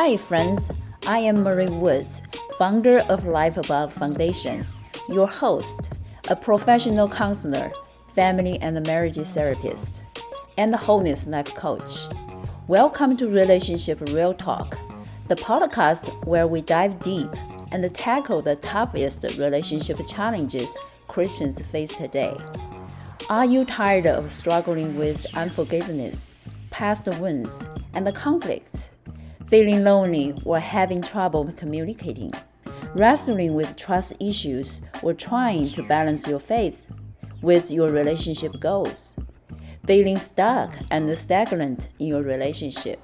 Hi, friends. I am Marie Woods, founder of Life Above Foundation, your host, a professional counselor, family and marriage therapist, and the Wholeness life coach. Welcome to Relationship Real Talk, the podcast where we dive deep and tackle the toughest relationship challenges Christians face today. Are you tired of struggling with unforgiveness, past wounds, and conflicts? Feeling lonely or having trouble communicating? Wrestling with trust issues or trying to balance your faith with your relationship goals? Feeling stuck and stagnant in your relationship?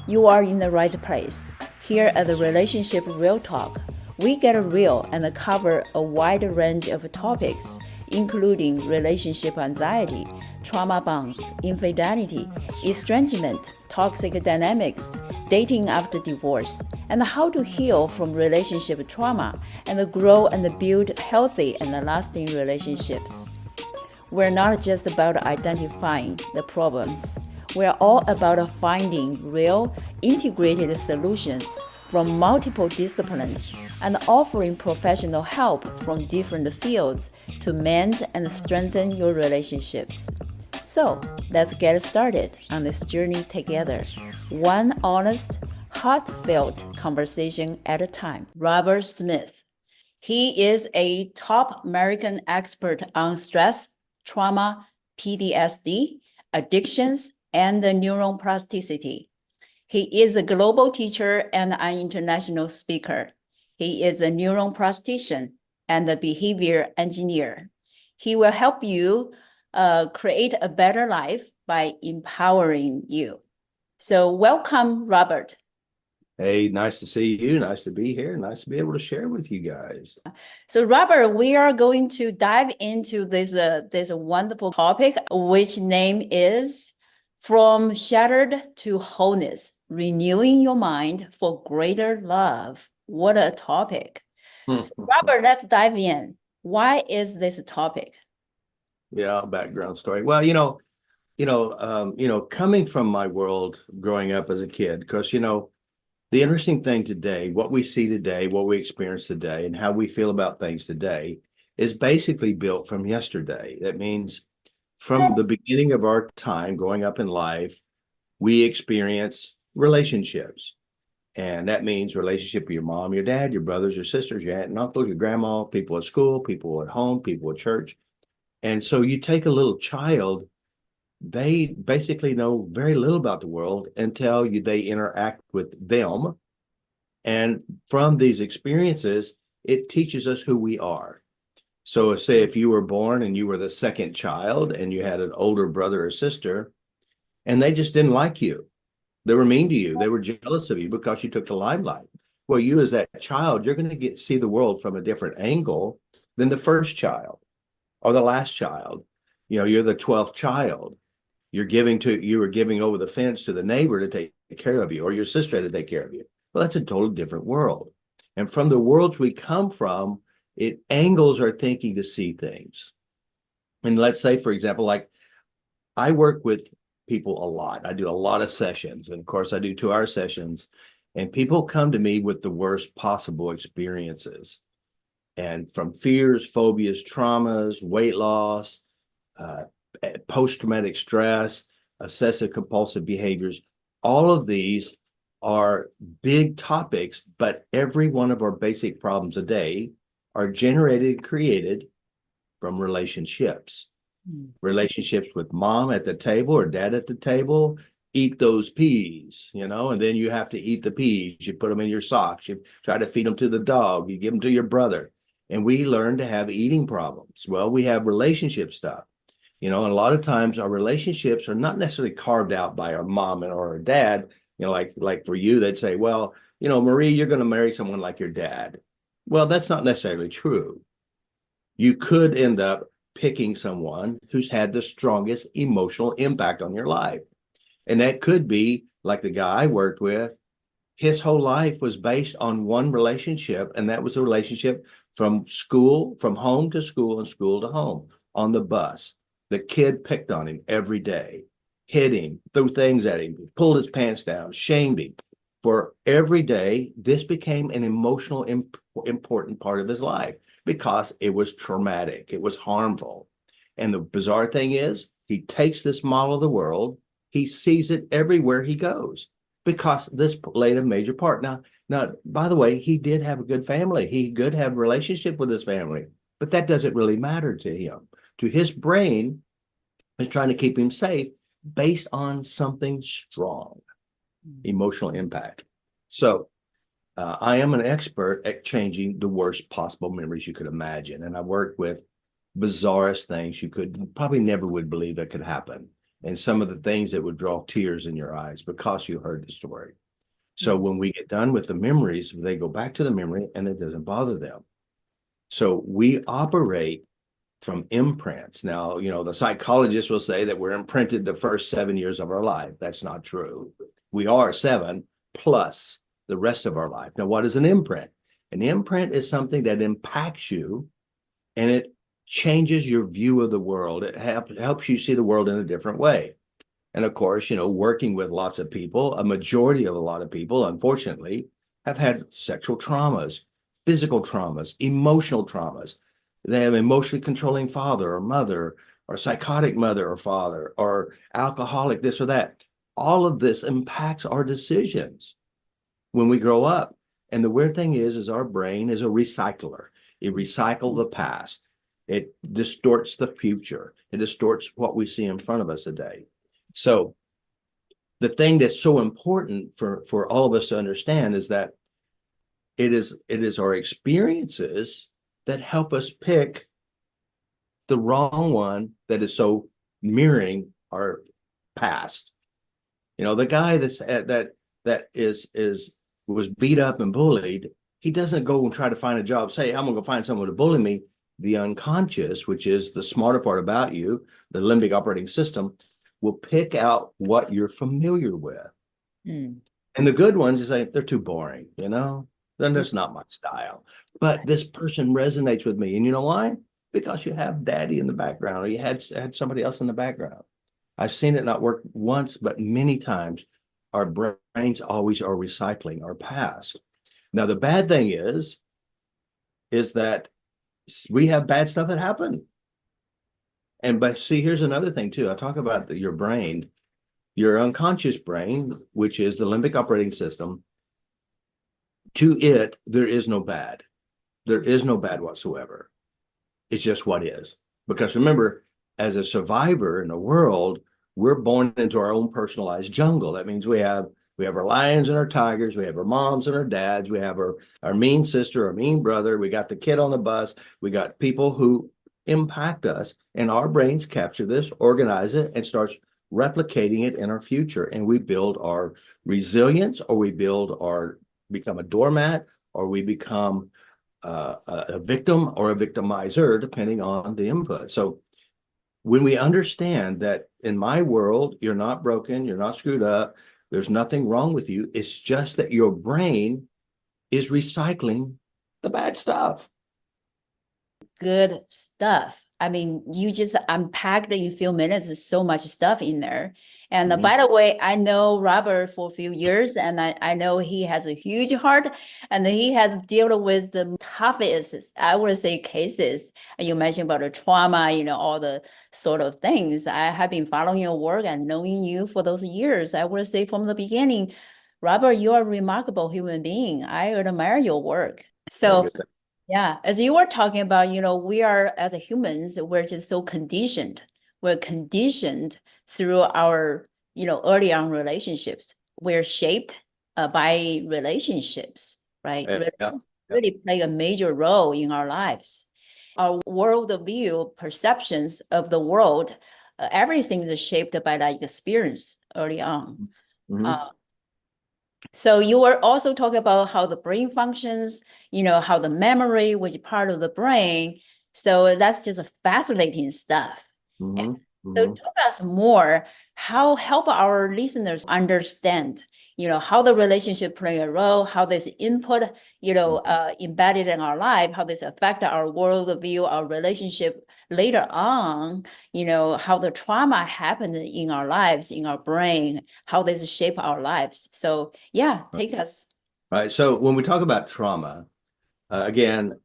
You are in the right place. Here at the Relationship Real Talk, we get real and cover a wide range of topics, including relationship anxiety, trauma bonds, infidelity, estrangement, toxic dynamics, dating after divorce, and how to heal from relationship trauma and grow and build healthy and lasting relationships. We're not just about identifying the problems. We're all about finding real, integrated solutions from multiple disciplines and offering professional help from different fields to mend and strengthen your relationships. So, let's get started on this journey together, one honest, heartfelt conversation at a time. Robert Smith. He is a top American expert on stress, trauma, PTSD, addictions, and neuroplasticity. He is a global teacher and an international speaker. He is a neuroplastician and a behavior engineer. He will help you create a better life by empowering you. So welcome, Robert. Hey, nice to see you. Nice to be here. Nice to be able to share with you guys. So Robert, we are going to dive into this wonderful topic, which name is From Shattered to Wholeness, Renewing Your Mind for Greater Love. What a topic. So Robert, let's dive in. Why is this topic? Yeah, background story. Well, coming from my world growing up as a kid, because the interesting thing today, what we see today, what we experience today, and how we feel about things today is basically built from yesterday. That means from the beginning of our time growing up in life, we experience relationships. And that means relationship with your mom, your dad, your brothers, your sisters, your aunt and uncles, your grandma, people at school, people at home, people at church. And so you take a little child, they basically know very little about the world until they interact with them. And from these experiences, it teaches us who we are. So say if you were born and you were the second child and you had an older brother or sister, and they just didn't like you. They were mean to you. They were jealous of you because you took the limelight. Well, you as that child, you're going to see the world from a different angle than the first child or the last child. You're the 12th child. You were giving over the fence to the neighbor to take care of you, or your sister had to take care of you. Well, that's a totally different world. And from the worlds we come from, it angles our thinking to see things. And let's say, for example, like I work with people a lot. I do a lot of sessions. And of course, I do 2-hour sessions. And people come to me with the worst possible experiences. And from fears, phobias, traumas, weight loss, post-traumatic stress, obsessive compulsive behaviors, all of these are big topics, but every one of our basic problems a day are generated and created from relationships. Relationships with mom at the table or dad at the table. Eat those peas, and then you have to eat the peas. You put them in your socks. You try to feed them to the dog. You give them to your brother. And we learn to have eating problems. Well, we have relationship stuff. And a lot of times our relationships are not necessarily carved out by our mom or our dad. Like for you, they'd say, well, Marie, you're going to marry someone like your dad. Well, that's not necessarily true. You could end up picking someone who's had the strongest emotional impact on your life. And that could be like the guy I worked with. His whole life was based on one relationship, and that was a relationship from home to school and school to home on the bus. The kid picked on him every day, hit him, threw things at him, pulled his pants down, shamed him. for every day, this became an emotional important part of his life because it was traumatic, it was harmful. And the bizarre thing is, he takes this model of the world, he sees it everywhere he goes because this played a major part. Now, by the way, he did have a good family. He could have a relationship with his family, but that doesn't really matter to him. To his brain, is trying to keep him safe based on something strong, emotional impact. So I am an expert at changing the worst possible memories you could imagine. And I worked with bizarrest things you could probably never would believe that could happen. And some of the things that would draw tears in your eyes because you heard the story. So when we get done with the memories, they go back to the memory and it doesn't bother them. So we operate from imprints. Now, the psychologists will say that we're imprinted the first 7 years of our life. That's not true. We are 7 plus the rest of our life. Now, what is an imprint? An imprint is something that impacts you and it changes your view of the world. It helps you see the world in a different way. And of course, working with lots of people, a majority of a lot of people, unfortunately, have had sexual traumas, physical traumas, emotional traumas. They have emotionally controlling father or mother, or psychotic mother or father, or alcoholic, this or that. All of this impacts our decisions when we grow up. And the weird thing is our brain is a recycler. It recycles the past. It distorts the future. It distorts what we see in front of us today. So the thing that's so important for all of us to understand is that it is our experiences that help us pick the wrong one that is so mirroring our past. The guy that was beat up and bullied, he doesn't go and try to find a job, say, I'm gonna go find someone to bully me. The unconscious, which is the smarter part about you, the limbic operating system, will pick out what you're familiar with. And the good ones is like, they're too boring, then that's not my style. But this person resonates with me. And you know why? Because you have daddy in the background, or you had somebody else in the background. I've seen it not work once, but many times. Our brains always are recycling our past. Now, the bad thing is that we have bad stuff that happened. But see, here's another thing too. I talk about your brain, your unconscious brain, which is the limbic operating system. To it, there is no bad. There is no bad whatsoever. It's just what is. Because remember, as a survivor in the world, we're born into our own personalized jungle. That means we have our lions and our tigers, we have our moms and our dads, we have our mean sister, our mean brother, we got the kid on the bus, we got people who impact us, and our brains capture this, organize it, and starts replicating it in our future. And we build our resilience, or we become a doormat, or we become a victim or a victimizer, depending on the input. So when we understand that in my world, you're not broken, you're not screwed up, there's nothing wrong with you, it's just that your brain is recycling the bad stuff. Good stuff. I mean, you just unpacked in a few minutes so much stuff in there. And by the way, I know Robert for a few years, and I know he has a huge heart, and he has dealt with the toughest, I would say, cases. You mentioned about the trauma, all the sort of things. I have been following your work and knowing you for those years. I would say from the beginning, Robert, you are a remarkable human being. I admire your work. So yeah, as you were talking about, we are, as humans, we're just so conditioned. We're conditioned through our, early on relationships. We're shaped by relationships, right? Yeah. Really play a major role in our lives. Our worldview, perceptions of the world, everything is shaped by that experience early on. So you were also talking about how the brain functions, how the memory, which is part of the brain. So that's just a fascinating stuff. So Mhm. tell us more, how help our listeners understand, how the relationship play a role, how this input, embedded in our life, how this affect our worldview, our relationship later on, how the trauma happened in our lives, in our brain, how this shape our lives. So yeah, take us. Right. So when we talk about trauma, again,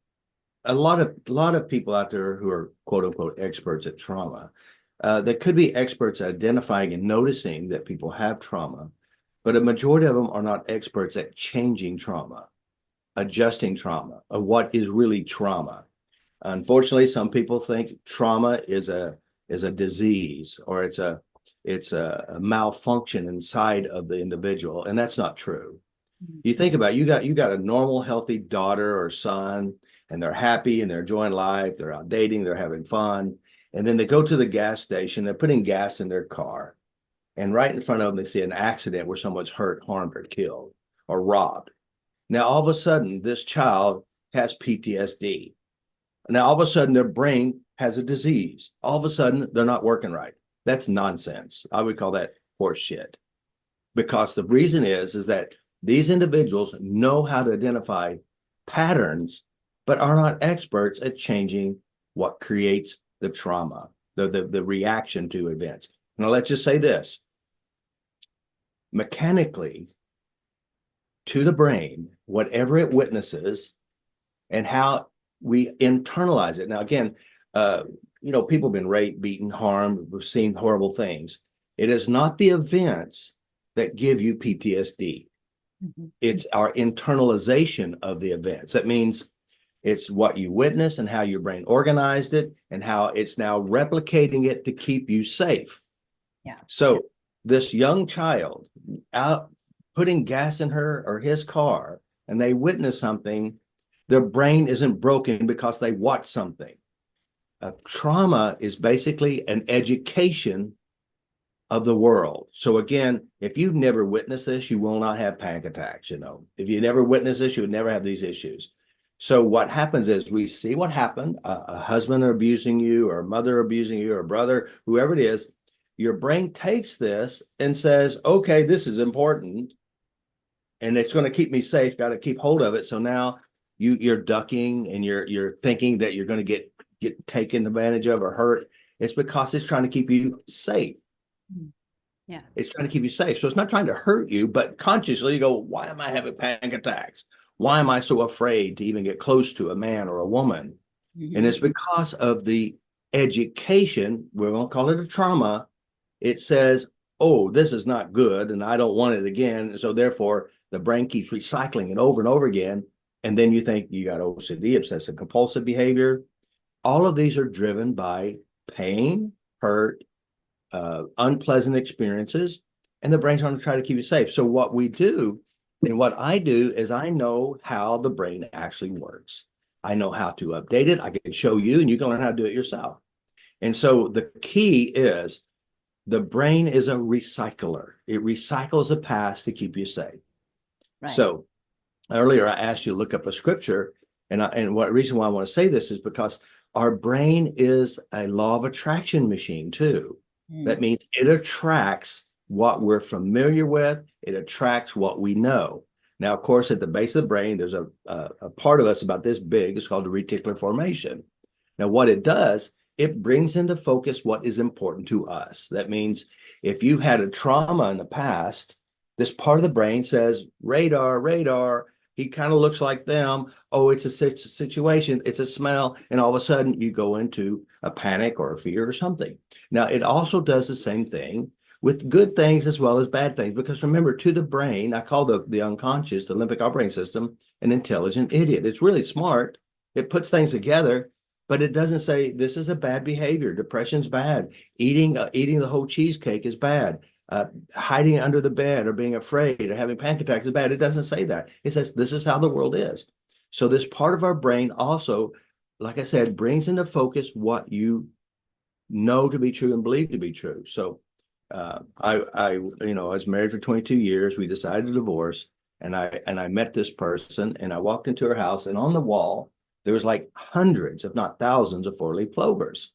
a lot of people out there who are quote unquote experts at trauma, that could be experts at identifying and noticing that people have trauma, but a majority of them are not experts at changing trauma, adjusting trauma, or what is really trauma. Unfortunately, some people think trauma is a disease, or it's a malfunction inside of the individual, and that's not true. You think about it, you got a normal, healthy daughter or son, and they're happy and they're enjoying life, they're out dating, they're having fun, and then they go to the gas station, they're putting gas in their car, and right in front of them they see an accident where someone's hurt, harmed, or killed, or robbed. Now all of a sudden, this child has PTSD. Now all of a sudden, their brain has a disease. All of a sudden, they're not working right. That's nonsense. I would call that horse shit, because the reason is that these individuals know how to identify patterns, but are not experts at changing what creates the trauma, the reaction to events. Now, let's just say this: mechanically, to the brain, whatever it witnesses and how we internalize it. Now, again, uh, people have been raped, beaten, harmed, we've seen horrible things. It is not the events that give you PTSD. Mhm. It's our internalization of the events. That means it's what you witness and how your brain organized it and how it's now replicating it to keep you safe. Yeah. So this young child out putting gas in her or his car, and they witness something, their brain isn't broken because they watched something. Trauma is basically an education of the world. So again, if you've never witnessed this, you will not have panic attacks. If you never witnessed this, you would never have these issues. So what happens is we see what happened, a husband abusing you, or a mother abusing you, or a brother, whoever it is. Your brain takes this and says, okay, this is important and it's going to keep me safe. Got to keep hold of it. So now you're ducking and you're thinking that you're going to get taken advantage of or hurt. It's because it's trying to keep you safe. Mm. Yeah. It's trying to keep you safe. So it's not trying to hurt you, but consciously you go, why am I having panic attacks? Why am I so afraid to even get close to a man or a woman? And Mhm. it's because of the education. We won't call it a trauma. It says, oh, this is not good and I don't want it again. So therefore, the brain keeps recycling it over and over again. And then you think you got OCD, obsessive compulsive behavior. All of these are driven by pain, hurt, unpleasant experiences, and the brain's going to try to keep you safe. So what we do, and what I do, is I know how the brain actually works. I know how to update it. I can show you, and you can learn how to do it yourself. And so the key is the brain is a recycler. It recycles the past to keep you safe. Right. So earlier I asked you to look up a scripture, and what reason why I want to say this is because our brain is a law of attraction machine too. Mm. That means it attracts what we're familiar with. It attracts what we know. Now, of course, at the base of the brain, there's a part of us about this big. It's called the reticular formation. Now, what it does, it brings into focus what is important to us. That means if you had a trauma in the past, this part of the brain says, radar, radar, he kind of looks like them. Oh, it's a situation, it's a smell. And all of a sudden you go into a panic or a fear or something. Now, it also does the same thing with good things as well as bad things. Because remember, to the brain, I call the unconscious, the limbic operating system, an intelligent idiot. It's really smart. It puts things together, but it doesn't say this is a bad behavior. Depression's bad. Eating the whole cheesecake is bad. Hiding under the bed or being afraid or having panic attacks is bad. It doesn't say that. It says this is how the world is. So this part of our brain also, like I said, brings into focus what you know to be true and believe to be true. So I was married for 22 years. We decided to divorce, and I met this person, and I walked into her house, and on the wall there was like hundreds, if not thousands, of four-leaf clovers.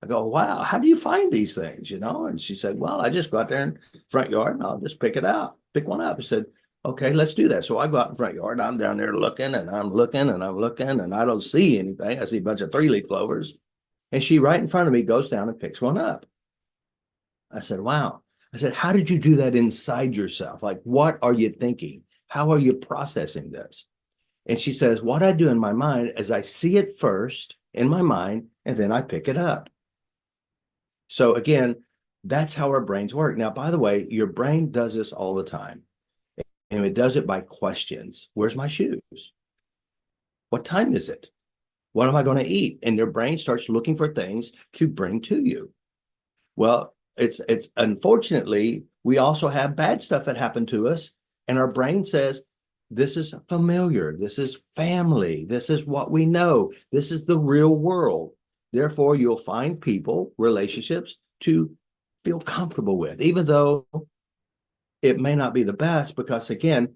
I go, wow, how do you find these things? And she said, well, I just go out there in the front yard and I'll just pick one up. I said, okay, let's do that. So I go out in the front yard. I'm down there looking and I'm looking and I'm looking and I don't see anything. I see a bunch of 3-leaf clovers. And she right in front of me goes down and picks one up. I said, wow. I said, how did you do that inside yourself? Like, what are you thinking? How are you processing this? And she says, what I do in my mind is I see it first in my mind and then I pick it up. So again, that's how our brains work. Now, by the way, your brain does this all the time. And it does it by questions. Where's my shoes? What time is it? What am I going to eat? And your brain starts looking for things to bring to you. Well, it's unfortunately, we also have bad stuff that happened to us. And our brain says, this is familiar. This is family. This is what we know. This is the real world. Therefore, you'll find people, relationships to feel comfortable with, even though it may not be the best, because again,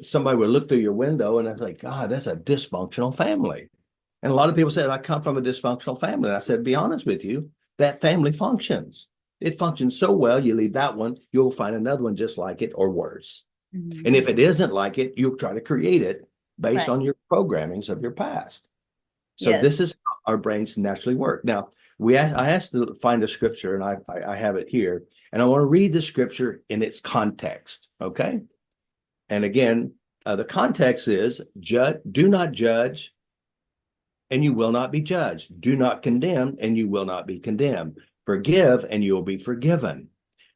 somebody would look through your window and it's like, God, that's a dysfunctional family. And a lot of people said, I come from a dysfunctional family. And I said, be honest with you, that family functions. It functions so well, you leave that one, you'll find another one just like it or worse. Mm-hmm. And if it isn't like it, you'll try to create it based on your programmings of your past. So this is how our brains naturally work. Now, I asked to find a scripture, and I have it here, and I want to read the scripture in its context, okay? And again, the context is, do not judge, and you will not be judged. Do not condemn, and you will not be condemned. Forgive, and you will be forgiven.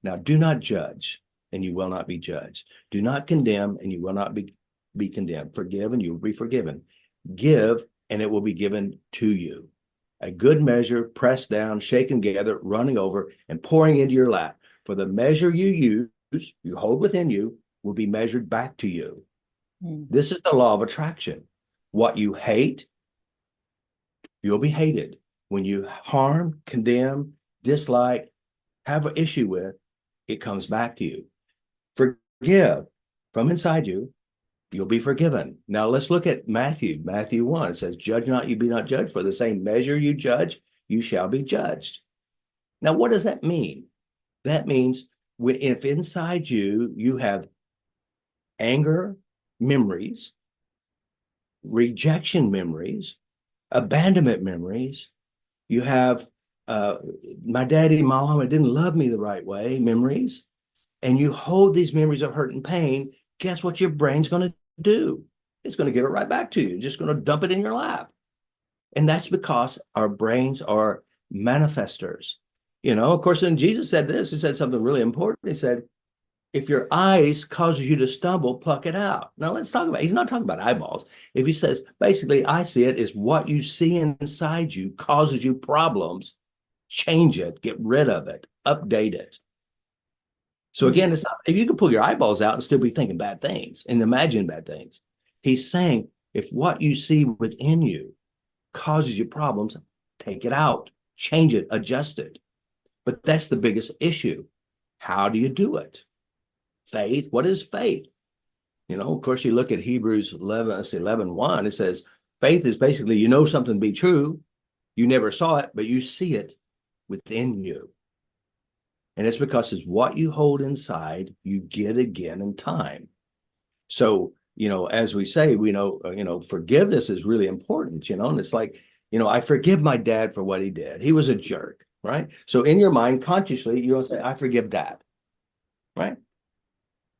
Now, do not judge, and you will not be judged. Do not condemn, and you will not be condemned. Forgive, and you will be forgiven. Give, and it will be given to you. A good measure, pressed down, shaken together, running over, and pouring into your lap. For the measure you use, you hold within you, will be measured back to you. This is the law of attraction. What you hate, you'll be hated. When you harm, condemn, dislike, have an issue with, it comes back to you. Forgive from inside you, you'll be forgiven. Now let's look at Matthew 1. It says, judge not, you be not judged. For the same measure you judge, you shall be judged. Now, what does that mean? That means if inside you have anger memories, rejection memories, abandonment memories, you have my daddy, mama didn't love me the right way memories, and you hold these memories of hurt and pain, guess what your brain's going to do? It's going to give it right back to you. Just going to dump it in your lap. And that's because our brains are manifestors. Of course, when Jesus said this, he said something really important. He said, if your eyes causes you to stumble, pluck it out. Now let's talk about, he's not talking about eyeballs. If he says, basically, I see it is what you see inside you causes you problems, change it, get rid of it, update it. So again, it's not, if you can pull your eyeballs out and still be thinking bad things and imagine bad things. He's saying, if what you see within you causes you problems, take it out, change it, adjust it. But that's the biggest issue. How do you do it? Faith. What is faith? Of course, you look at Hebrews 11:1, it says, faith is basically, something to be true. You never saw it, but you see it within you. And it's because it's what you hold inside, you get again in time. So, as we say, we know, forgiveness is really important, and it's like, I forgive my dad for what he did. He was a jerk, right? So in your mind, consciously, you'll say, I forgive dad, right?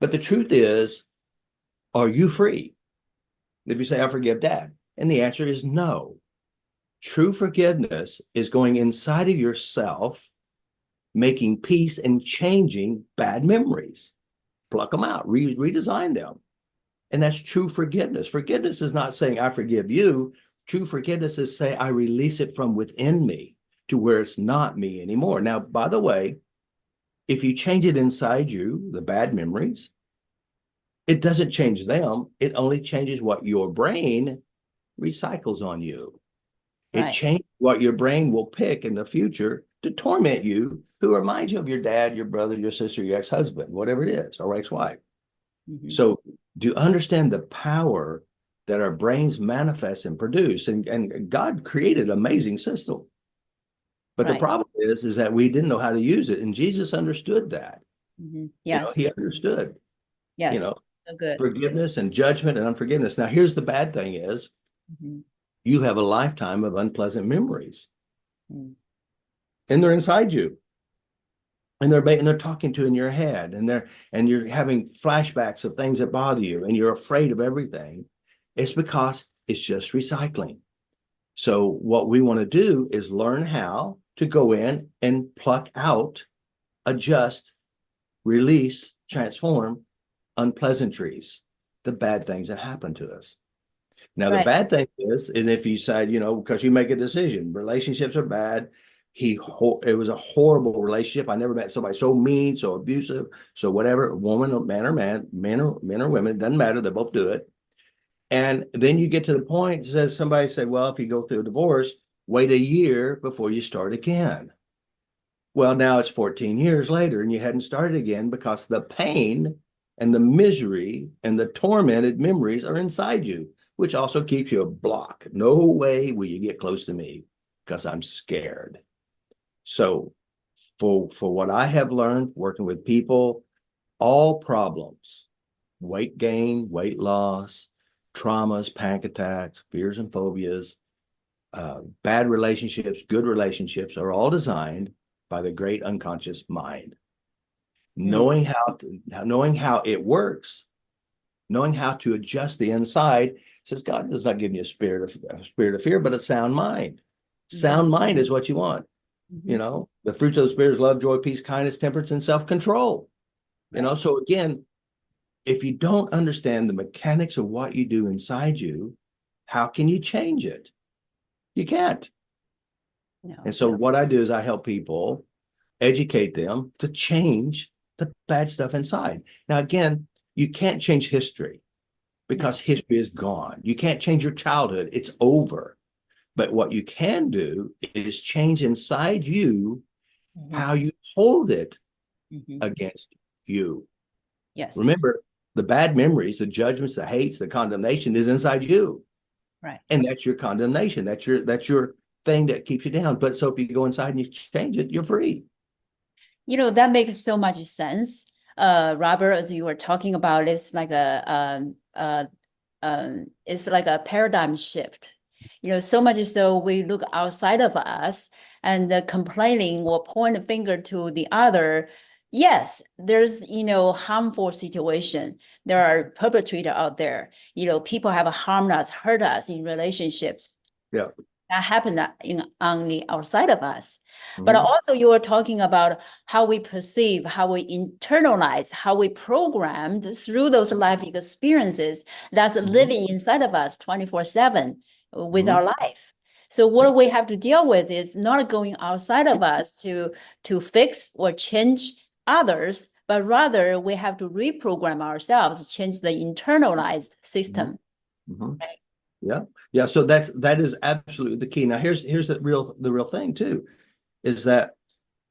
But the truth is, are you free? If you say, I forgive dad, and the answer is no. True forgiveness is going inside of yourself, making peace and changing bad memories. Pluck them out, redesign them. And that's true forgiveness. Forgiveness is not saying, I forgive you. True forgiveness is say, I release it from within me to where it's not me anymore. Now, by the way, if you change it inside you, the bad memories, it doesn't change them. It only changes what your brain recycles on you. It changes what your brain will pick in the future to torment you, who reminds you of your dad, your brother, your sister, your ex-husband, whatever it is, or ex-wife. Mm-hmm. So do you understand the power that our brains manifest and produce? And God created an amazing system. But the Right. problem is that we didn't know how to use it. And Jesus understood that. Yes. He understood, you Yes. know, So good. forgiveness and judgment and unforgiveness. Now, here's the bad thing is Mhm. you have a lifetime of unpleasant memories, Mm. and they're inside you. And they're talking to in your head, and you're having flashbacks of things that bother you, and you're afraid of everything. It's because it's just recycling. So what we want to do is learn how to go in and pluck out, adjust, release, transform unpleasantries, the bad things that happen to us. Now, the Right. bad thing is, and if you decide, because you make a decision, relationships are bad. It was a horrible relationship. I never met somebody so mean, so abusive, so whatever, woman, man or man, men or women, it doesn't matter. They both do it. And then you get to the point, says somebody said, well, if you go through a divorce, wait a year before you start again. Well, now it's 14 years later and you hadn't started again because the pain and the misery and the tormented memories are inside you, which also keeps you a block. No way will you get close to me because I'm scared. So for what I have learned working with people, all problems, weight gain, weight loss, traumas, panic attacks, fears and phobias, bad relationships, good relationships are all designed by the great unconscious mind. Mm. Knowing how it works, knowing how to adjust the inside, says God does not give you a spirit of fear, but a sound mind. Mhm. Sound mind is what you want. Mhm. The fruits of the spirit is love, joy, peace, kindness, temperance, and self-control. Right. So again, if you don't understand the mechanics of what you do inside you, how can you change it? You can't. And No. so what I do is I help people educate them to change the bad stuff inside. Now, again, you can't change history No. because history is gone. You can't change your childhood, it's over. But what you can do is change inside you Mhm. how you hold it Mhm. against you. Yes. Remember, the bad memories, the judgments, the hates, the condemnation is inside you. Right. And that's your condemnation. That's your thing that keeps you down. But so if you go inside and you change it, you're free. That makes so much sense. Robert, as you were talking about, it's like a paradigm shift. So much so we look outside of us and complaining or point a finger to the other. Yes, there's, harmful situation. There are perpetrator out there. People have harmed us, hurt us in relationships Yeah. that happen on the outside of us. But Mhm. also you are talking about how we perceive, how we internalize, how we programmed through those life experiences that's Mhm. living inside of us 24/7 with Mhm. our life. So Yeah. what we have to deal with is not going outside of us to fix or change others, but rather we have to reprogram ourselves, change the internalized Mhm. system. Mhm. Right? Yeah. Yeah. So that is absolutely the key. Now here's the real thing too, is that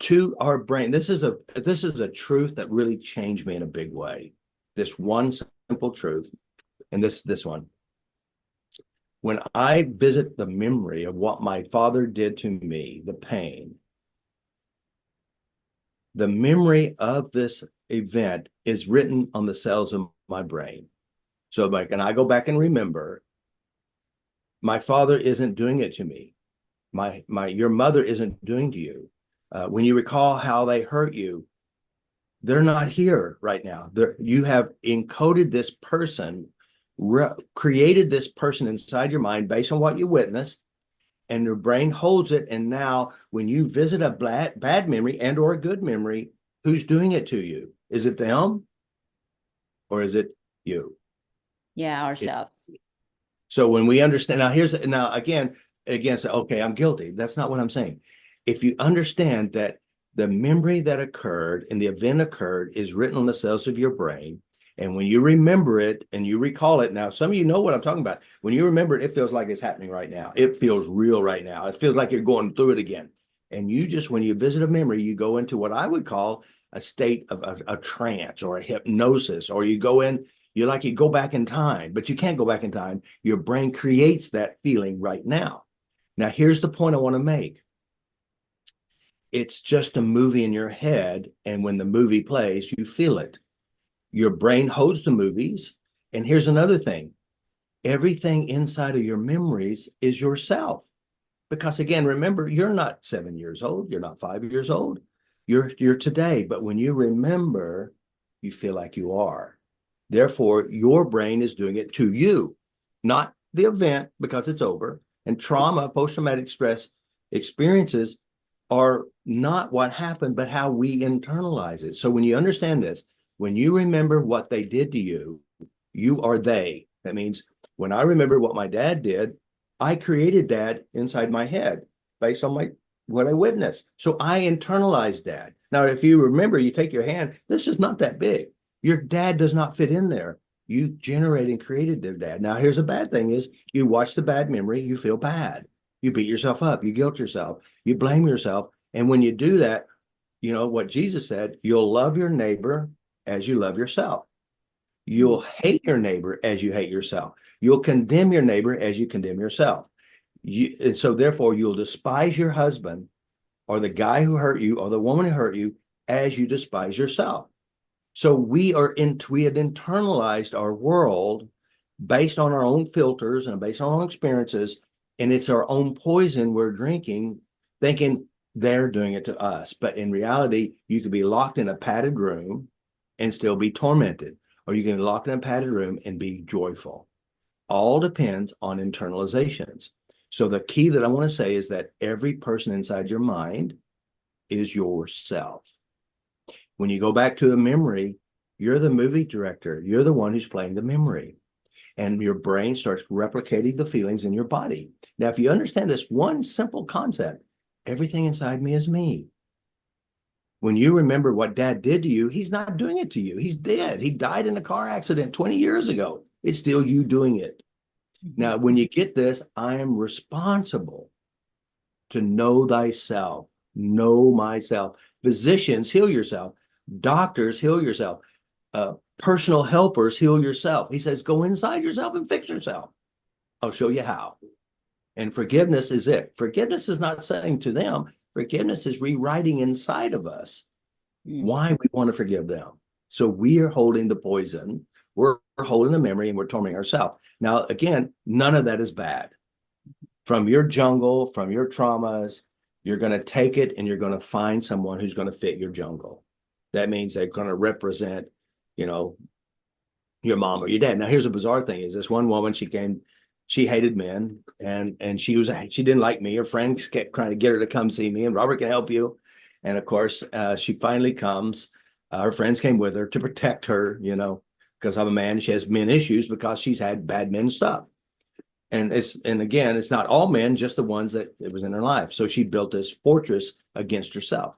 to our brain, this is a truth that really changed me in a big way. This one simple truth, and this one. When I visit the memory of what my father did to me, the pain, the memory of this event is written on the cells of my brain. So like, and I go back and remember, my father isn't doing it to me. Your mother isn't doing to you. When you recall how they hurt you, they're not here right now. You have encoded this person, created this person inside your mind based on what you witnessed, and your brain holds it. And now, when you visit a bad memory and or a good memory, who's doing it to you? Is it them or is it you? Yeah, It, ourselves. so when we understand now again say, okay, I'm guilty. That's not what I'm saying. If you understand that the memory that occurred and the event occurred is written on the cells of your brain, and when you remember it and you recall it, now some of you know what I'm talking about. When you remember it, it feels like it's happening right now. It feels real right now. It feels like you're going through it again. And you just, when you visit a memory, you go into what I would call a state of a trance or a hypnosis, or you go back in time, but you can't go back in time. Your brain creates that feeling right now. Now, here's the point I want to make. it's just a movie in your head. And when the movie plays, you feel it. Your brain holds the movies. And here's another thing. Everything inside of your memories is yourself. Because again, remember, you're not 7 years old. You're not 5 years old. You're today. But when you remember, you feel like you are. Therefore, your brain is doing it to you, not the event because it's over. And trauma, post-traumatic stress experiences are not what happened, but how we internalize it. So when you understand this, when you remember what they did to you, you are they. That means when I remember what my dad did, I created dad inside my head based on what I witnessed. So I internalized dad. Now, if you remember, you take your hand, this is not that big. Your dad does not fit in there. You generated and created their dad. Now, here's a bad thing is you watch the bad memory, you feel bad. You beat yourself up, you guilt yourself, you blame yourself. And when you do that, you know what Jesus said, you'll love your neighbor as you love yourself. You'll hate your neighbor as you hate yourself. You'll condemn your neighbor as you condemn yourself. And so therefore you'll despise your husband or the guy who hurt you or the woman who hurt you as you despise yourself. So we had internalized our world based on our own filters and based on our own experiences. And it's our own poison we're drinking, thinking they're doing it to us. But in reality, you could be locked in a padded room and still be tormented, or you can be locked in a padded room and be joyful. All depends on internalizations. So the key that I want to say is that every person inside your mind is yourself. When you go back to a memory, you're the movie director. You're the one who's playing the memory. And your brain starts replicating the feelings in your body. Now, if you understand this one simple concept, everything inside me is me. When you remember what dad did to you, he's not doing it to you. He's dead. He died in a car accident 20 years ago. It's still you doing it. Now, when you get this, I am responsible to know thyself, know myself. Physicians, heal yourself. Doctors, heal yourself. Personal helpers, heal yourself. He says, go inside yourself and fix yourself. I'll show you how. And forgiveness is it. Forgiveness is not saying to them, forgiveness is rewriting inside of us why we want to forgive them. So we are holding the poison, we're holding the memory, and we're tormenting ourselves. Now, again, none of that is bad. From your jungle, from your traumas, you're going to take it and you're going to find someone who's going to fit your jungle. That means they're going to represent, you know, your mom or your dad. Now, here's a bizarre thing: is this one woman? She hated men, and she didn't like me. Her friends kept trying to get her to come see me, and Robert can help you. And of course, she finally comes. Her friends came with her to protect her, you know, because I'm a man. She has men issues because she's had bad men stuff. And again, it's not all men, just the ones that it was in her life. So she built this fortress against herself.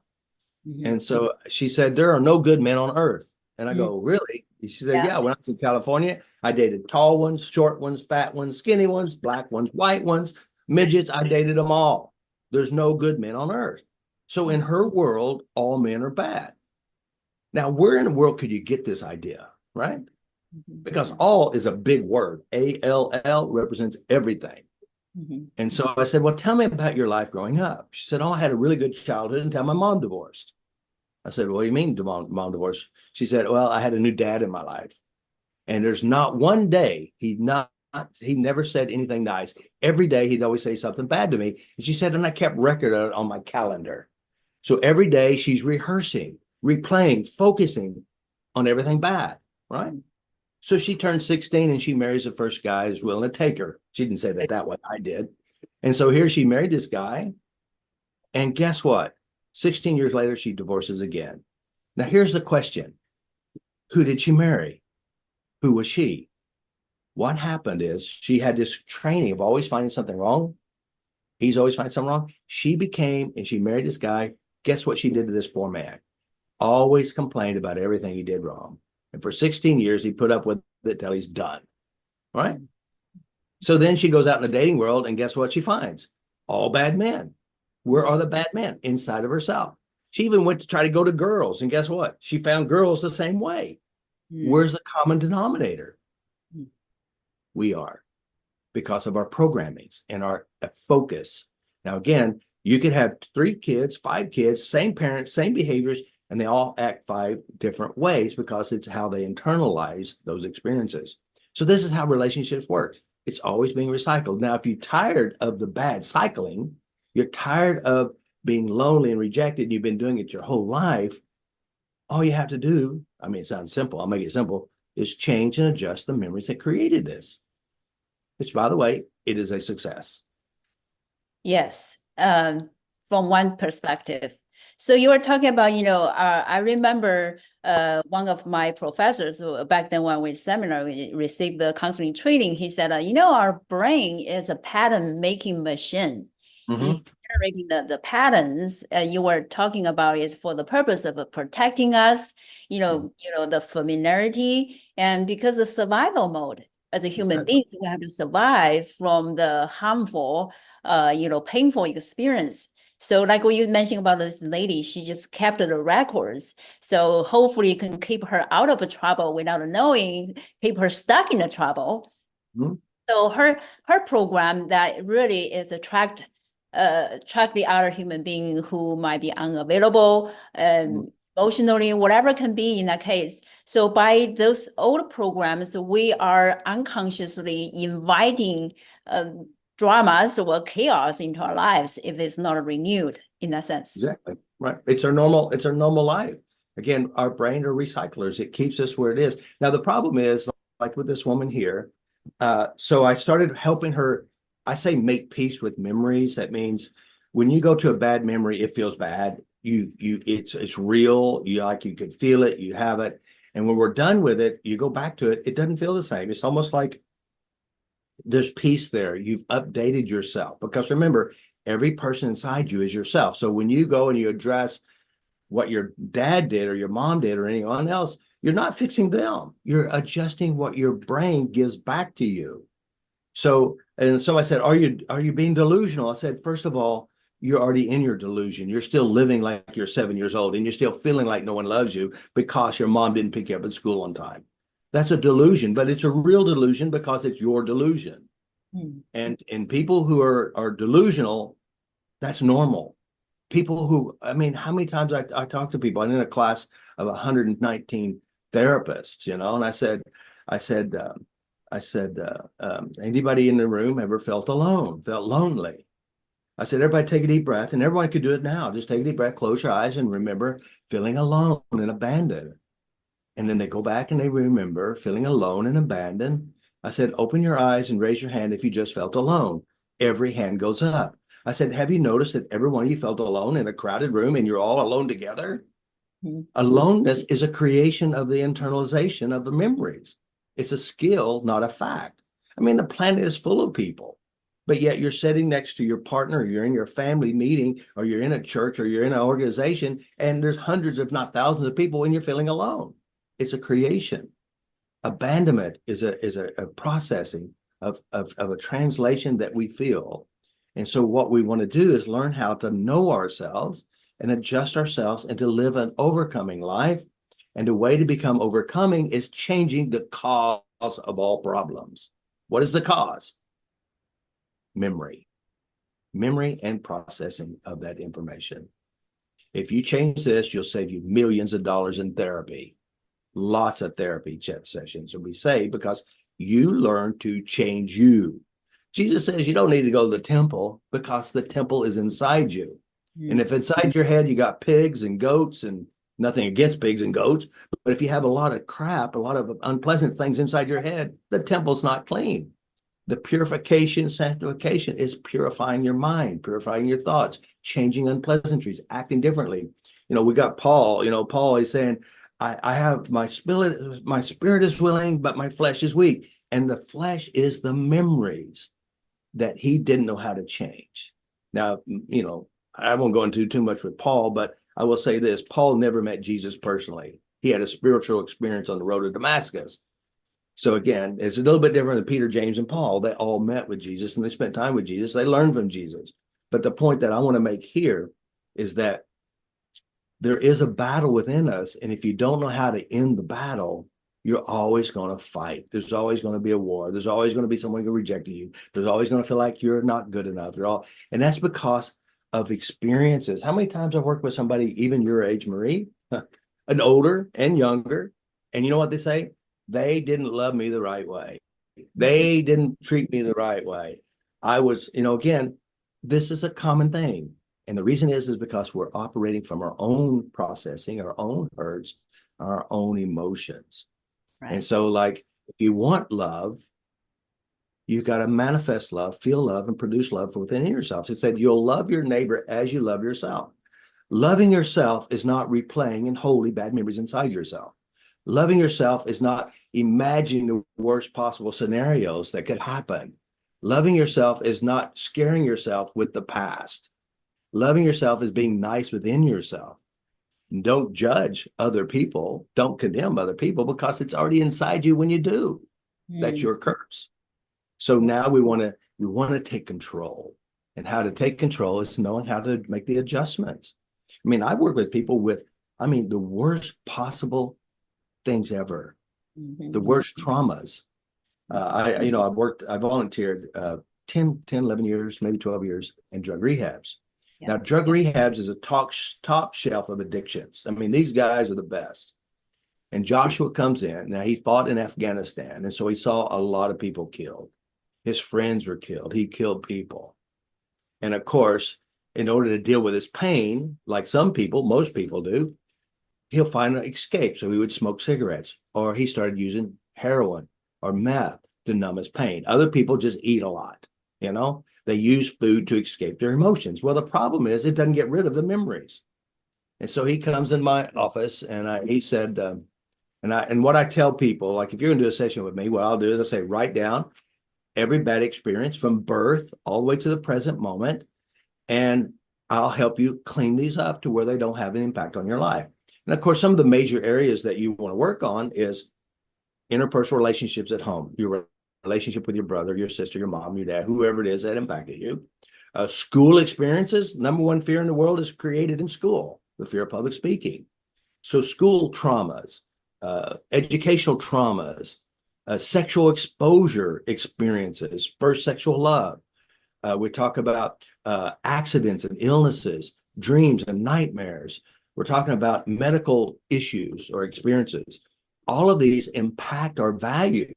Mm-hmm. And so she said, there are no good men on earth. And I go, really? She said, yeah, when I was in California, I dated tall ones, short ones, fat ones, skinny ones, black ones, white ones, midgets. I dated them all. There's no good men on earth. So in her world, all men are bad. Now, where in the world could you get this idea, right? Because all is a big word. ALL represents everything. Mm-hmm. And so I said, well, tell me about your life growing up. She said, oh, I had a really good childhood until my mom divorced. I said, what do you mean mom divorced? She said, well, I had a new dad in my life. And there's not one day he never said anything nice. Every day he'd always say something bad to me. And she said, and I kept record of it on my calendar. So every day she's rehearsing, replaying, focusing on everything bad, right? So she turned 16 and she marries the first guy who's willing to take her. She didn't say that way. I did. And so here she married this guy. And guess what? 16 years later, she divorces again. Now, here's the question. Who did she marry? Who was she? What happened is she had this training of always finding something wrong. He's always finding something wrong. She married this guy. Guess what she did to this poor man? Always complained about everything he did wrong. And for 16 years, he put up with it till he's done. Right? So then she goes out in the dating world, and guess what she finds? All bad men. Where are the bad men? Inside of herself. She even went to try to go to girls, and guess what? She found girls the same way. Where's the common denominator? We are, because of our programmings and our focus. Now, again, You could have 3 kids, 5 kids, same parents, same behaviors, and they all act 5 different ways because it's how they internalize those experiences. So this is how relationships work. It's always being recycled. Now, if you're tired of the bad cycling, you're tired of being lonely and rejected, and you've been doing it your whole life, all you have to do, I mean, it sounds simple, I'll make it simple, is change and adjust the memories that created this, which, by the way, it is a success. Yes, from one perspective. So you were talking about, I remember one of my professors back then when we seminar, we received the counseling training. He said, our brain is a pattern making machine. It's generating the patterns you were talking about is for the purpose of protecting us, the familiarity, and because of survival mode. As a human being, we have to survive from the harmful, painful experience. So like what you mentioned about this lady, she just kept the records. So hopefully you can keep her out of trouble without knowing, keep her stuck in the trouble. So her program that really is attract the other human being who might be unavailable, emotionally, whatever can be in that case. So by those old programs, we are unconsciously inviting dramas or chaos into our lives if it's not renewed in that sense. Exactly. Right. It's our normal life. Again, our brain are recyclers. It keeps us where it is. Now, the problem is, like with this woman here, so I started helping her. I say make peace with memories. That means when you go to a bad memory, it feels bad. It's real. You can feel it. You have it. And when we're done with it, you go back to it. It doesn't feel the same. It's almost like there's peace there. You've updated yourself, because remember, every person inside you is yourself. So when you go and you address what your dad did or your mom did or anyone else, you're not fixing them. You're adjusting what your brain gives back to you. So I said, are you being delusional? I said, first of all, you're already in your delusion. You're still living like you're 7 years old, and you're still feeling like no one loves you because your mom didn't pick you up at school on time. That's a delusion, but it's a real delusion because it's your delusion. And people who are delusional, that's normal. People who, I mean, how many times I talk to people? I'm in a class of 119 therapists, and I said, anybody in the room ever felt alone, felt lonely? I said, everybody take a deep breath, and everyone could do it now. Just take a deep breath, close your eyes, and remember feeling alone and abandoned. And then they go back and they remember feeling alone and abandoned. I said, open your eyes and raise your hand if you just felt alone. Every hand goes up. I said, have you noticed that every one of you felt alone in a crowded room and you're all alone together? Aloneness is a creation of the internalization of the memories. It's a skill, not a fact. I mean, the planet is full of people, but yet you're sitting next to your partner, you're in your family meeting, or you're in a church, or you're in an organization, and there's hundreds, if not thousands of people, and you're feeling alone. It's a creation. Abandonment is a processing of a translation that we feel. And so what we want to do is learn how to know ourselves and adjust ourselves and to live an overcoming life. And the way to become overcoming is changing the cause of all problems. What is the cause? Memory and processing of that information. If you change this, you'll save you millions of dollars in therapy. Lots of therapy sessions will be saved because you learn to change you. Jesus says you don't need to go to the temple because the temple is inside you. And if inside your head you got pigs and goats, and nothing against pigs and goats, but if you have a lot of crap, a lot of unpleasant things inside your head, the temple's not clean. The purification, sanctification is purifying your mind, purifying your thoughts, changing unpleasantries, acting differently. We got Paul. Paul is saying, I have my spirit is willing, but my flesh is weak. And the flesh is the memories that he didn't know how to change. Now, I won't go into too much with Paul, but I will say this: Paul never met Jesus personally. He had a spiritual experience on the road to Damascus. So again, it's a little bit different than Peter, James, and Paul. They all met with Jesus and they spent time with Jesus. They learned from Jesus. But the point that I want to make here is that there is a battle within us. And if you don't know how to end the battle, you're always going to fight. There's always going to be a war. There's always going to be someone who rejected you. There's always going to feel like you're not good enough. And that's because of experiences. How many times I've worked with somebody, even your age, Marie, and older and younger, and you know what they say? They didn't love me the right way. They didn't treat me the right way. I was, again, this is a common thing. And the reason is because we're operating from our own processing, our own hurts, our own emotions. Right. And so, like, if you want love, you've got to manifest love, feel love, and produce love from within yourself. It said you'll love your neighbor as you love yourself. Loving yourself is not replaying and holding bad memories inside yourself. Loving yourself is not imagining the worst possible scenarios that could happen. Loving yourself is not scaring yourself with the past. Loving yourself is being nice within yourself. Don't judge other people. Don't condemn other people because it's already inside you when you do. That's your curse. So now we want to take control. And how to take control is knowing how to make the adjustments. I mean, I work with people with, the worst possible things ever, the worst traumas. I volunteered 10, 11 years, maybe 12 years in drug rehabs. Yeah. Now, drug rehabs is a top shelf of addictions. I mean, these guys are the best. And Joshua comes in. Now, he fought in Afghanistan, and so he saw a lot of people killed. His friends were killed. He killed people. And of course, in order to deal with his pain, like most people do, he'll find an escape. So he would smoke cigarettes, or he started using heroin or meth to numb his pain. Other people just eat a lot. They use food to escape their emotions. Well, the problem is it doesn't get rid of the memories. And so he comes in my office, and he said, and what I tell people, like, if you're going to do a session with me, what I'll do is I say, write down every bad experience from birth all the way to the present moment, and I'll help you clean these up to where they don't have an impact on your life. And of course, some of the major areas that you want to work on is interpersonal relationships at home, your relationship with your brother, your sister, your mom, your dad, whoever it is that impacted you. School experiences, number one fear in the world is created in school, the fear of public speaking. So school traumas, educational traumas, sexual exposure experiences, first sexual love. We talk about accidents and illnesses, dreams and nightmares. We're talking about medical issues or experiences. All of these impact our values,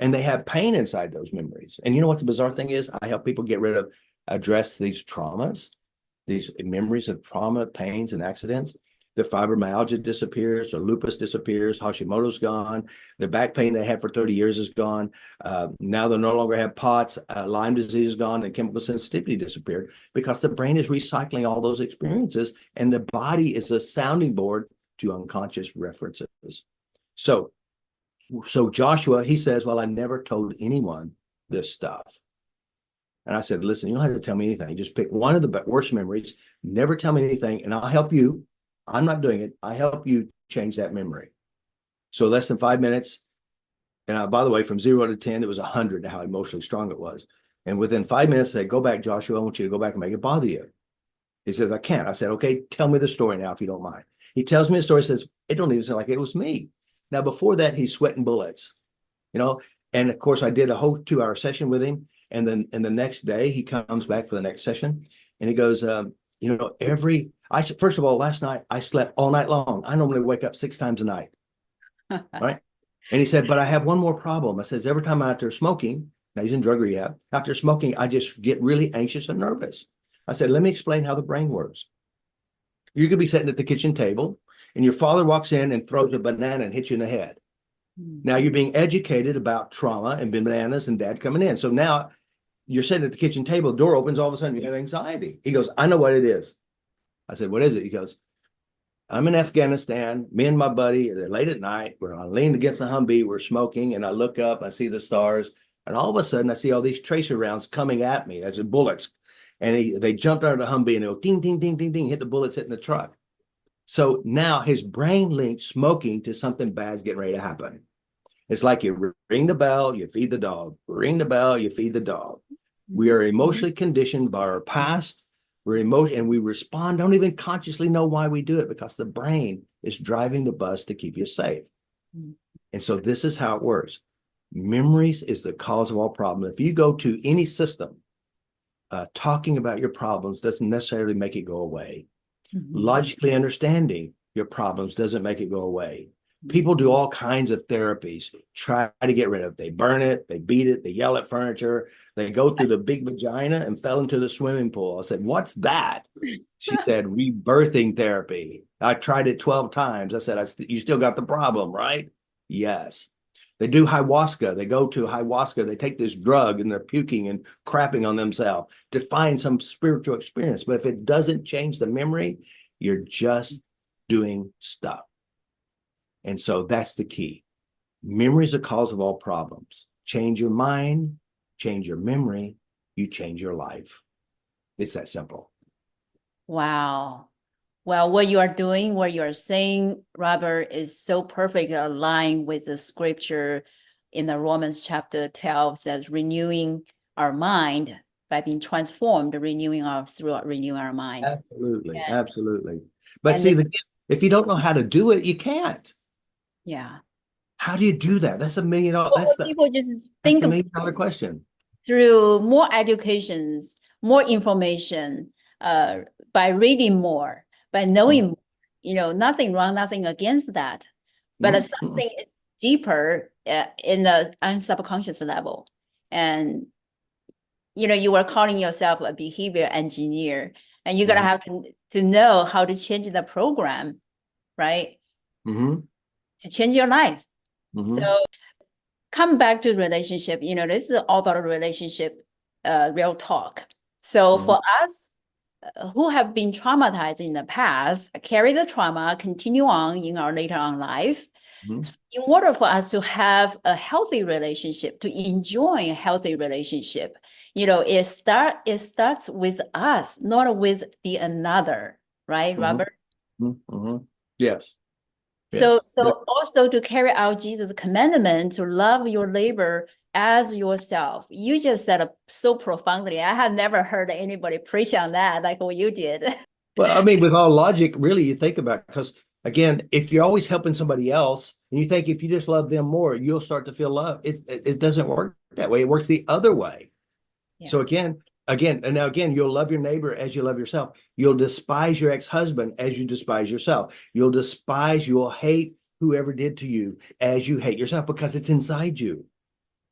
and they have pain inside those memories. And you know what the bizarre thing is? I help people address these traumas, these memories of trauma, pains, and accidents. The fibromyalgia disappears, or lupus disappears, Hashimoto's gone, the back pain they had for 30 years is gone. Now they no longer have POTS, Lyme disease is gone, and chemical sensitivity disappeared because the brain is recycling all those experiences, and the body is a sounding board to unconscious references. So Joshua, he says, well, I never told anyone this stuff. And I said, listen, you don't have to tell me anything. Just pick one of the worst memories, never tell me anything, and I'll help you. I'm not doing it. I help you change that memory. So less than 5 minutes. And by the way, from 0 to 10, it was 100 how emotionally strong it was. And within 5 minutes, I said, go back, Joshua. I want you to go back and make it bother you. He says, I can't. I said, okay, tell me the story now, if you don't mind. He tells me the story, says, it don't even sound like it was me. Now, before that, he's sweating bullets, and of course, I did a whole 2-hour session with him. And then the next day, he comes back for the next session, and he goes, first of all, last night I slept all night long. I normally wake up 6 times a night. Right. And he said, but I have one more problem. I says, every time I'm out there smoking, now he's in drug rehab, after smoking, I just get really anxious and nervous. I said, let me explain how the brain works. You could be sitting at the kitchen table, and your father walks in and throws a banana and hits you in the head. Now you're being educated about trauma and bananas and dad coming in. So now you're sitting at the kitchen table, the door opens, all of a sudden you have anxiety. He goes, I know what it is. I said, what is it? He goes, I'm in Afghanistan, me and my buddy, late at night, we're leaned against the Humvee, we're smoking, and I look up, I see the stars, and all of a sudden I see all these tracer rounds coming at me as bullets. And they jumped out of the Humvee and they go ding, ding, ding, ding, ding, hit the bullets hitting the truck. So now his brain linked smoking to something bad's getting ready to happen. It's like you ring the bell, you feed the dog. Ring the bell, you feed the dog. We are emotionally conditioned by our past. And we respond, don't even consciously know why we do it, because the brain is driving the bus to keep you safe. And so this is how it works. Memories is the cause of all problems. If you go to any system, talking about your problems doesn't necessarily make it go away. Mhm. Logically understanding your problems doesn't make it go away. People do all kinds of therapies, try to get rid of it. They burn it, they beat it, they yell at furniture, they go through the big vagina and fell into the swimming pool. I said, "What's that?" She said, "Rebirthing therapy. I tried it 12 times. I said, "You still got the problem, right?" Yes. They do ayahuasca. They go to ayahuasca. They take this drug and they're puking and crapping on themselves to find some spiritual experience. But if it doesn't change the memory, you're just doing stuff. And so that's the key. Memory is the cause of all problems. Change your mind, change your memory, you change your life. It's that simple. Wow. Well, what you are doing, what you are saying, Robert, is so perfectly aligned with the scripture in the Romans chapter 12 says, renewing our mind by being transformed, renewing our mind. Absolutely. And, Absolutely. But and see, if you don't know how to do it, you can't. yeah. How do you do that? That's Well, people just that's think the $1 million question. through more educations, more information, by reading more, by knowing more, nothing wrong, nothing against that. But something is deeper in the subconscious level. And, you were calling yourself a behavior engineer, and you're going to have to know how to change the program, right? Mm-hmm. To change your life. Mm-hmm. So come back to relationship, this is all about a relationship, real talk. So for us who have been traumatized in the past, carry the trauma, continue on in our later on life. In order for us to have a healthy relationship, to enjoy a healthy relationship, it starts with us, not with the another, right, Robert? Yes. So, Yes. also to carry out Jesus' commandment to love your neighbor as yourself. You just said it so profoundly. I have never heard anybody preach on that like what you did. Well, I mean, with all logic, really, you think about it, because again, if you're always helping somebody else and you think if you just love them more, you'll start to feel love. It doesn't work that way. It works the other way. Yeah. So and now again, you'll love your neighbor as you love yourself. You'll despise your ex-husband as you despise yourself. You'll hate whoever did to you as you hate yourself, because it's inside you.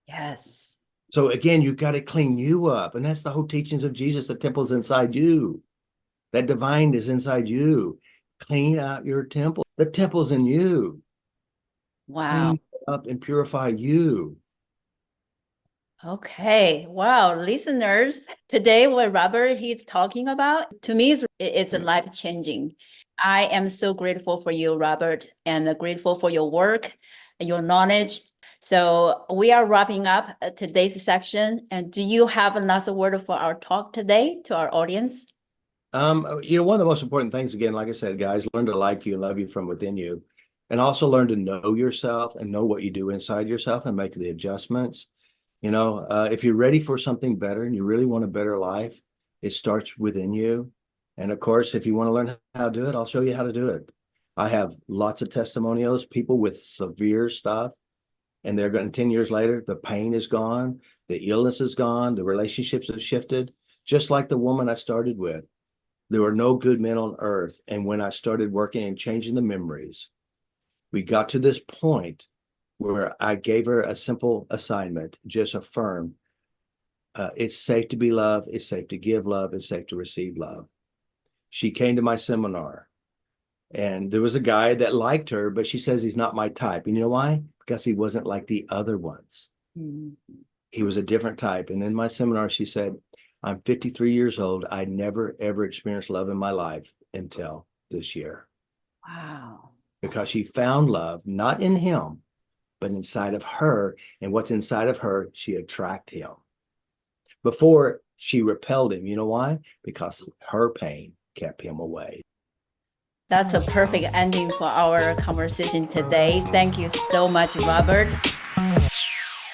Yes. So again, you've got to clean you up. And that's the whole teachings of Jesus. The temple's inside you. That divine is inside you. Clean out your temple. The temple's in you. Wow. Clean up and purify you. Okay. Wow. Listeners, today what Robert he's talking about, to me, it's life-changing. I am so grateful for you, Robert, and grateful for your work and your knowledge. So we are wrapping up today's section. And do you have a last word for our talk today to our audience? One of the most important things, again, like I said, guys, learn to like you and love you from within you. And also learn to know yourself and know what you do inside yourself and make the adjustments. If you're ready for something better and you really want a better life, it starts within you. And of course, if you want to learn how to do it, I'll show you how to do it. I have lots of testimonials, people with severe stuff, and they're going 10 years later, the pain is gone, the illness is gone, the relationships have shifted, just like the woman I started with. There were no good men on earth. And when I started working and changing the memories, we got to this point where I gave her a simple assignment, just affirm, it's safe to be loved, it's safe to give love, it's safe to receive love. She came to my seminar, and there was a guy that liked her, but she says he's not my type. And you know why? Because he wasn't like the other ones. He was a different type. And in my seminar, she said, I'm 53 years old. I never, ever experienced love in my life until this year. Wow. Because she found love, not in him, but inside of her. And what's inside of her, she attracted him. Before, she repelled him. You know why? Because her pain kept him away. That's a perfect ending for our conversation today. Thank you so much, Robert.